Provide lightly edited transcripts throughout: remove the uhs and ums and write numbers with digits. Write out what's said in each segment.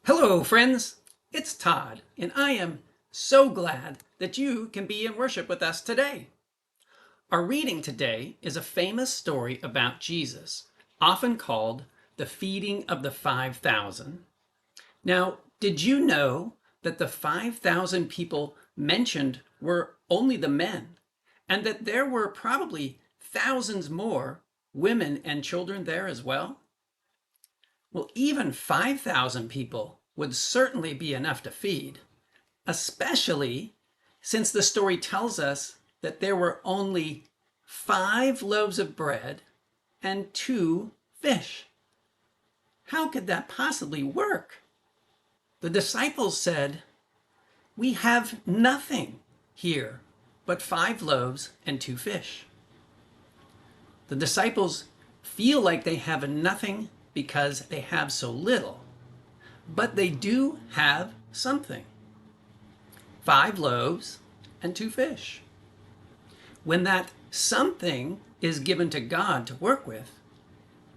Hello, friends. It's Todd, and I am so glad that you can be in worship with us today. Our reading today is a famous story about Jesus, often called the feeding of the 5,000. Now, did you know that the 5,000 people mentioned were only the men, and that there were probably thousands more women and children there as well? Well, even 5,000 people would certainly be enough to feed, especially since the story tells us that there were only 5 loaves of bread and 2 fish. How could that possibly work? The disciples said, "We have nothing here but 5 loaves and 2 fish." The disciples feel like they have nothing because they have so little, but they do have something: 5 loaves and 2 fish. When that something is given to God to work with,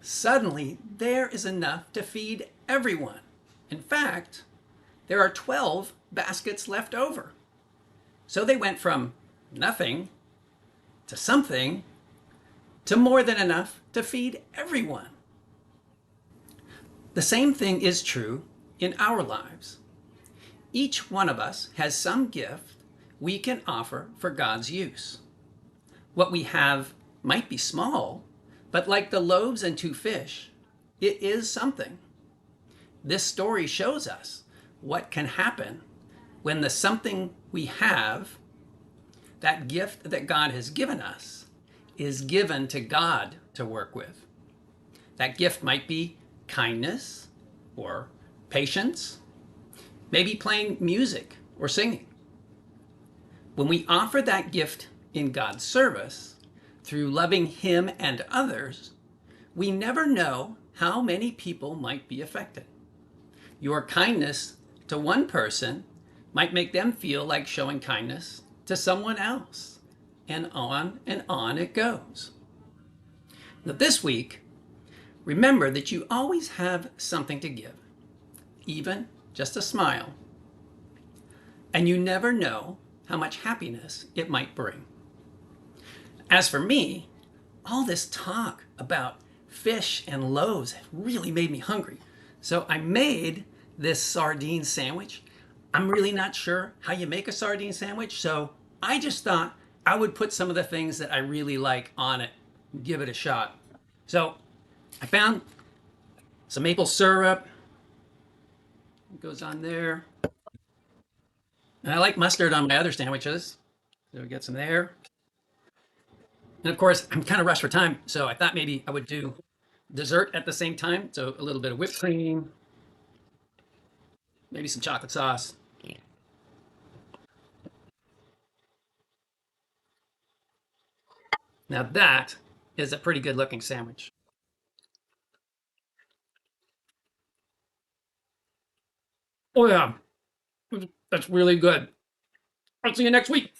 suddenly there is enough to feed everyone. In fact, there are 12 baskets left over. So they went from nothing to something to more than enough to feed everyone. The same thing is true in our lives. Each one of us has some gift we can offer for God's use. What we have might be small, but like the loaves and 2 fish, it is something. This story shows us what can happen when the something we have, that gift that God has given us, is given to God to work with. That gift might be kindness or patience, maybe playing music or singing. When we offer that gift in God's service, through loving Him and others, we never know how many people might be affected. Your kindness to one person might make them feel like showing kindness to someone else. And on it goes. Now, this week, remember that you always have something to give, even just a smile. And you never know how much happiness it might bring. As for me, all this talk about fish and loaves really made me hungry. So I made this sardine sandwich. I'm really not sure how you make a sardine sandwich, so I just thought I would put some of the things that I really like on it, give it a shot. So I found some maple syrup, it goes on there. And I like mustard on my other sandwiches, so we get some there. And of course, I'm kind of rushed for time, so I thought maybe I would do dessert at the same time. So a little bit of whipped cream, maybe some chocolate sauce. Now that is a pretty good looking sandwich. Oh yeah, that's really good. I'll see you next week.